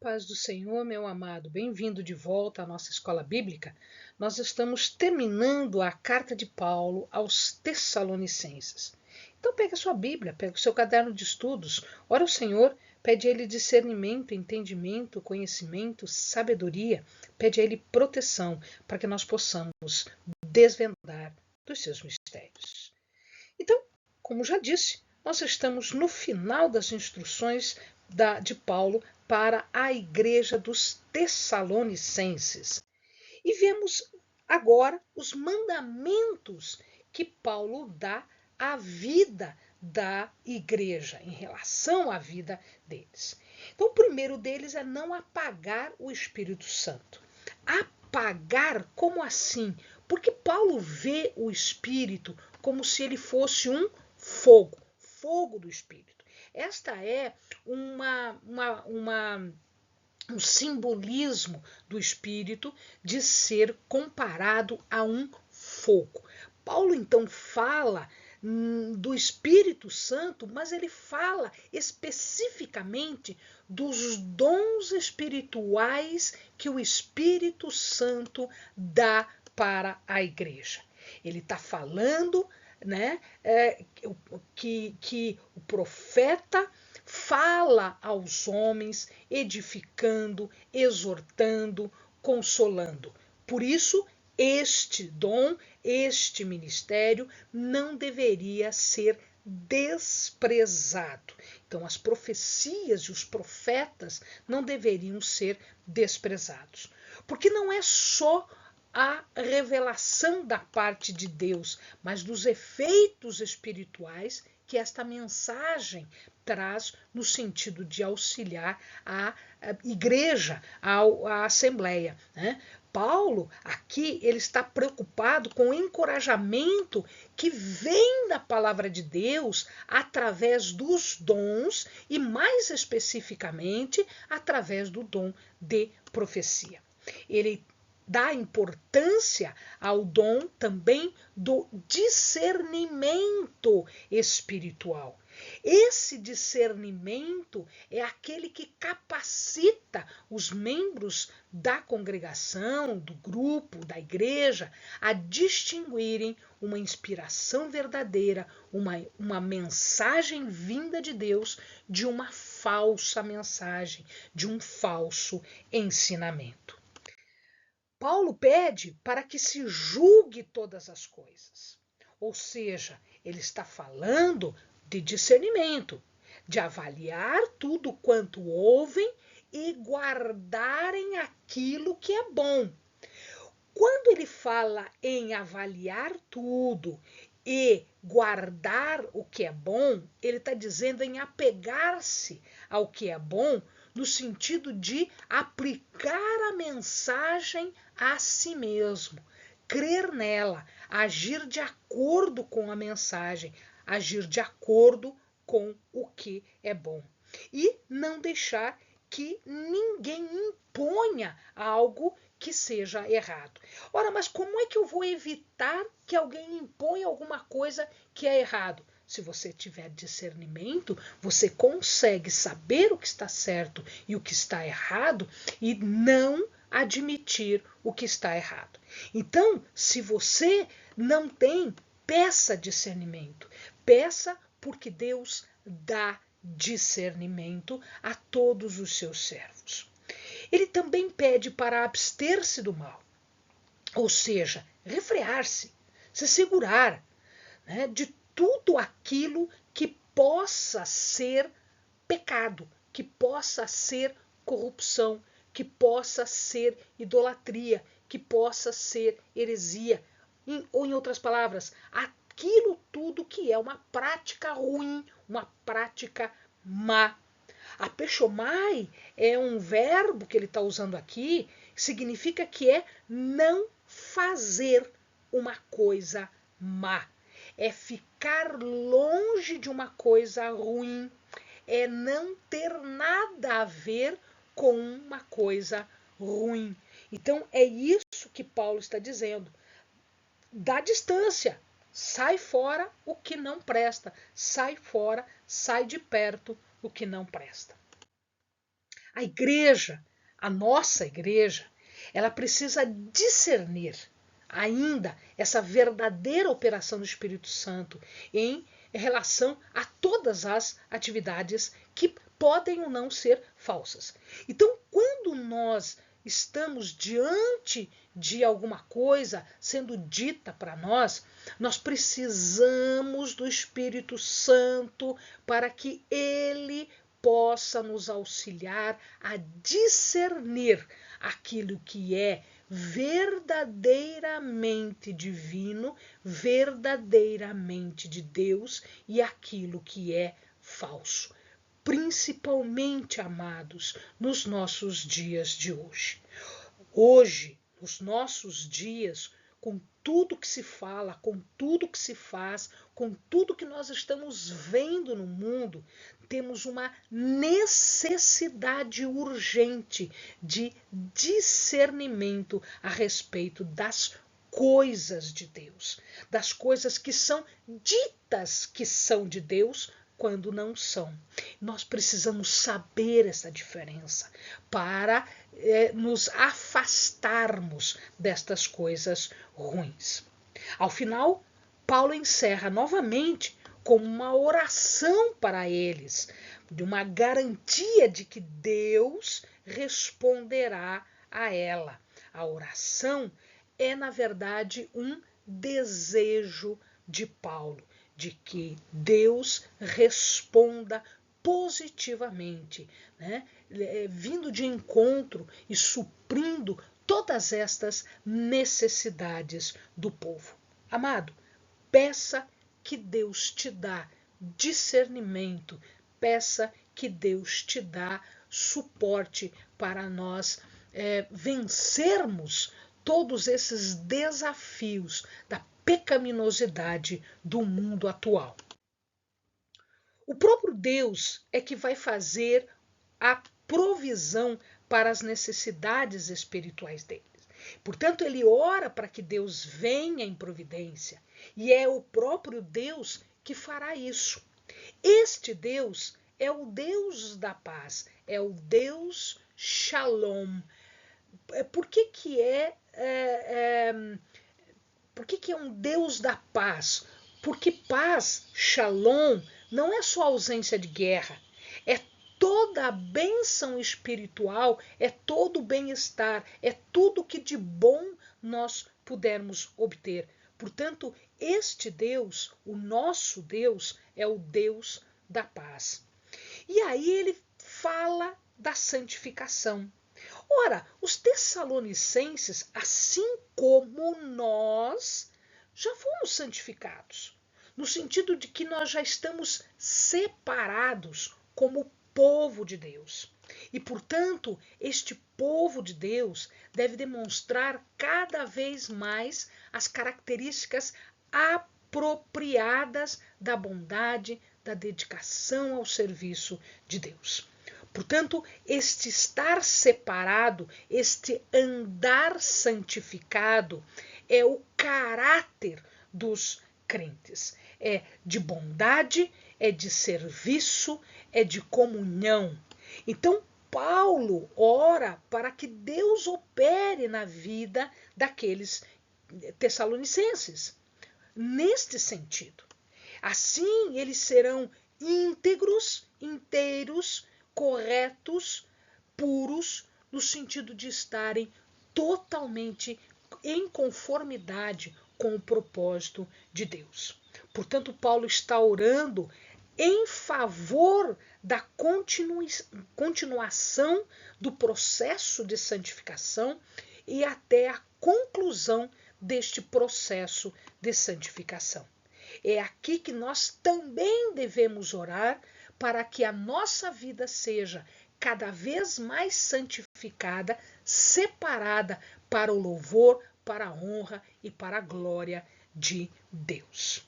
paz do Senhor, meu amado. Bem-vindo de volta à nossa escola bíblica. Nós estamos terminando a carta de Paulo aos Tessalonicenses. Então pega a sua Bíblia, pega o seu caderno de estudos, ora ao Senhor, pede a Ele discernimento, entendimento, conhecimento, sabedoria, pede a Ele proteção, para que nós possamos desvendar dos seus mistérios. Então, como já disse, nós estamos no final das instruções de Paulo para a igreja dos Tessalonicenses. E vemos agora os mandamentos que Paulo dá à vida da igreja, em relação à vida deles. Então, o primeiro deles é não apagar o Espírito Santo. Apagar, como assim? Porque Paulo vê o Espírito como se ele fosse um fogo, fogo do Espírito. Esta é um simbolismo do Espírito de ser comparado a um fogo. Paulo então fala do Espírito Santo, mas ele fala especificamente dos dons espirituais que o Espírito Santo dá para a igreja. Ele está falando, né, que o profeta fala aos homens, edificando, exortando, consolando. Por isso, este dom, este ministério não deveria ser desprezado. Então, as profecias e os profetas não deveriam ser desprezados. Porque não é só a revelação da parte de Deus, mas dos efeitos espirituais que esta mensagem traz no sentido de auxiliar a igreja, a assembleia, né? Paulo, aqui, ele está preocupado com o encorajamento que vem da palavra de Deus através dos dons e, mais especificamente, através do dom de profecia. Ele dá importância ao dom também do discernimento espiritual. Esse discernimento é aquele que capacita os membros da congregação, do grupo, da igreja, a distinguirem uma inspiração verdadeira, uma mensagem vinda de Deus, de uma falsa mensagem, de um falso ensinamento. Paulo pede para que se julgue todas as coisas. Ou seja, ele está falando de discernimento, de avaliar tudo quanto ouvem e guardarem aquilo que é bom. Quando ele fala em avaliar tudo e guardar o que é bom, ele está dizendo em apegar-se ao que é bom, no sentido de aplicar a mensagem a si mesmo, crer nela, agir de acordo com a mensagem, agir de acordo com o que é bom. E não deixar que ninguém imponha algo que seja errado. Ora, mas como é que eu vou evitar que alguém imponha alguma coisa que é errado? Se você tiver discernimento, você consegue saber o que está certo e o que está errado e não admitir o que está errado. Então, se você não tem, peça discernimento. Peça porque Deus dá discernimento a todos os seus servos. Ele também pede para abster-se do mal, ou seja, refrear-se, se segurar, né, de tudo aquilo que possa ser pecado, que possa ser corrupção, que possa ser idolatria, que possa ser heresia. Ou, em outras palavras, aquilo tudo que é uma prática ruim, uma prática má. Apechomai é um verbo que ele está usando aqui, significa que é não fazer uma coisa má. É ficar longe de uma coisa ruim, é não ter nada a ver com uma coisa ruim. Então é isso que Paulo está dizendo. Dá distância, sai fora o que não presta, sai fora, sai de perto o que não presta. A igreja, a nossa igreja, ela precisa discernir ainda essa verdadeira operação do Espírito Santo em relação a todas as atividades que podem ou não ser falsas. Então, quando nós estamos diante de alguma coisa sendo dita para nós, nós precisamos do Espírito Santo para que ele possa nos auxiliar a discernir aquilo que é verdadeiramente divino, verdadeiramente de Deus e aquilo que é falso. Principalmente, amados, nos nossos dias de hoje. Hoje, nos nossos dias, com tudo que se fala, com tudo que se faz, com tudo que nós estamos vendo no mundo, temos uma necessidade urgente de discernimento a respeito das coisas de Deus, das coisas que são ditas que são de Deus, quando não são. Nós precisamos saber essa diferença para nos afastarmos destas coisas ruins. Ao final, Paulo encerra novamente com uma oração para eles, de uma garantia de que Deus responderá a ela. A oração é, na verdade, um desejo de Paulo, de que Deus responda positivamente, né? Vindo de encontro e suprindo todas estas necessidades do povo. Amado, peça que Deus te dá discernimento, peça que Deus te dá suporte para nós vencermos todos esses desafios da pecaminosidade do mundo atual. O próprio Deus é que vai fazer a provisão para as necessidades espirituais deles. Portanto, ele ora para que Deus venha em providência, e é o próprio Deus que fará isso. Este Deus é o Deus da paz, é o Deus Shalom. Por que é um Deus da paz? Porque paz, Shalom, não é só ausência de guerra, é toda a bênção espiritual, é todo o bem-estar, é tudo que de bom nós pudermos obter. Portanto, este Deus, o nosso Deus, é o Deus da paz. E aí ele fala da santificação. Ora, os tessalonicenses, assim como nós, já fomos santificados, no sentido de que nós já estamos separados como povo de Deus. E, portanto, este povo de Deus deve demonstrar cada vez mais as características apropriadas da bondade, da dedicação ao serviço de Deus. Portanto, este estar separado, este andar santificado, é o caráter dos crentes. É de bondade, é de serviço, é de comunhão. Então, Paulo ora para que Deus opere na vida daqueles tessalonicenses, neste sentido. Assim, eles serão íntegros, inteiros, corretos, puros, no sentido de estarem totalmente em conformidade com o propósito de Deus. Portanto, Paulo está orando em favor da continuação do processo de santificação e até a conclusão deste processo de santificação. É aqui que nós também devemos orar para que a nossa vida seja cada vez mais santificada, separada para o louvor, para a honra e para a glória de Deus.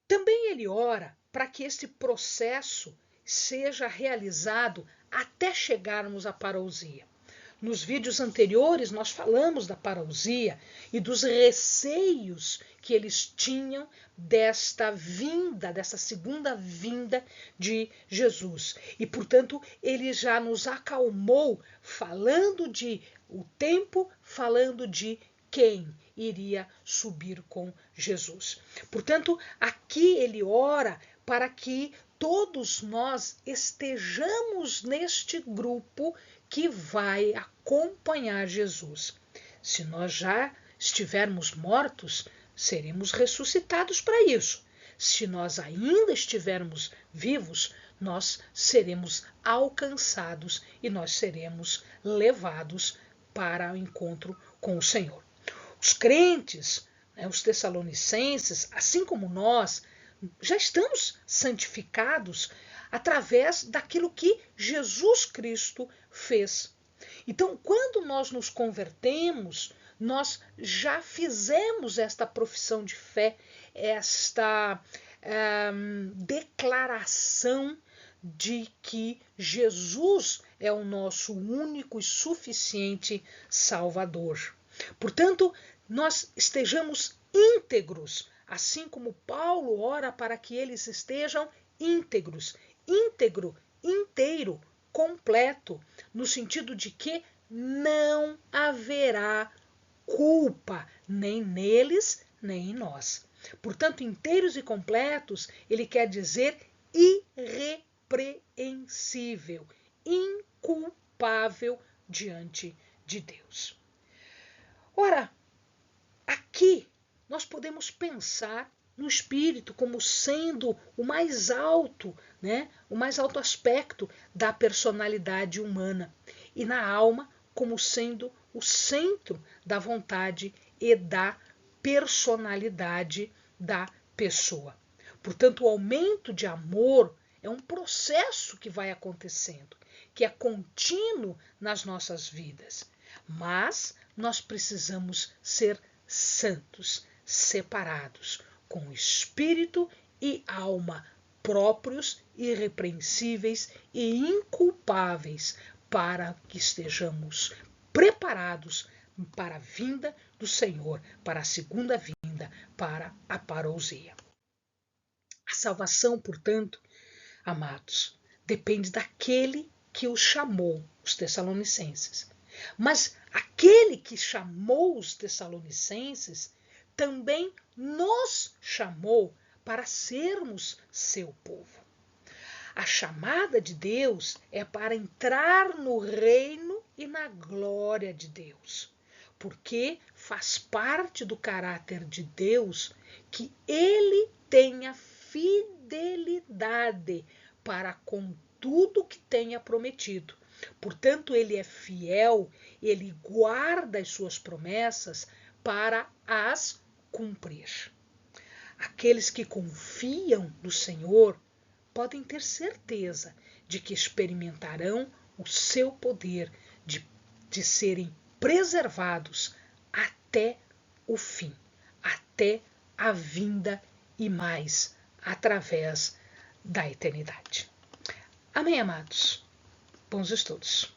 Também ele ora para que este processo seja realizado até chegarmos à parousia. Nos vídeos anteriores nós falamos da parousia e dos receios que eles tinham desta segunda vinda de Jesus. E, portanto, ele já nos acalmou falando de o tempo, falando de quem iria subir com Jesus. Portanto, aqui ele ora para que todos nós estejamos neste grupo que vai acompanhar Jesus. Se nós já estivermos mortos, seremos ressuscitados para isso. Se nós ainda estivermos vivos, nós seremos alcançados e nós seremos levados para o encontro com o Senhor. Os crentes, os tessalonicenses, assim como nós, já estamos santificados através daquilo que Jesus Cristo fez. Então, quando nós nos convertemos, nós já fizemos esta profissão de fé, esta declaração de que Jesus é o nosso único e suficiente Salvador. Portanto, nós estejamos íntegros, assim como Paulo ora para que eles estejam íntegros, íntegro, inteiro, completo, no sentido de que não haverá culpa nem neles, nem em nós. Portanto, inteiros e completos, ele quer dizer irrepreensível, inculpável diante de Deus. Ora, aqui nós podemos pensar no espírito como sendo o mais alto, o mais alto aspecto da personalidade humana, e na alma como sendo o centro da vontade e da personalidade da pessoa. Portanto, o aumento de amor é um processo que vai acontecendo, que é contínuo nas nossas vidas. Mas nós precisamos ser santos, separados, com espírito e alma próprios, irrepreensíveis e inculpáveis, para que estejamos preparados para a vinda do Senhor, para a segunda vinda, para a parousia. A salvação, portanto, amados, depende daquele que os chamou, os tessalonicenses. Mas aquele que chamou os tessalonicenses também nos chamou para sermos seu povo. A chamada de Deus é para entrar no reino e na glória de Deus, porque faz parte do caráter de Deus que ele tenha fidelidade para com tudo que tenha prometido. Portanto, ele é fiel, ele guarda as suas promessas para as cumprir. Aqueles que confiam no Senhor podem ter certeza de que experimentarão o seu poder de serem preservados até o fim, até a vinda e mais através da eternidade. Amém, amados? Bons estudos.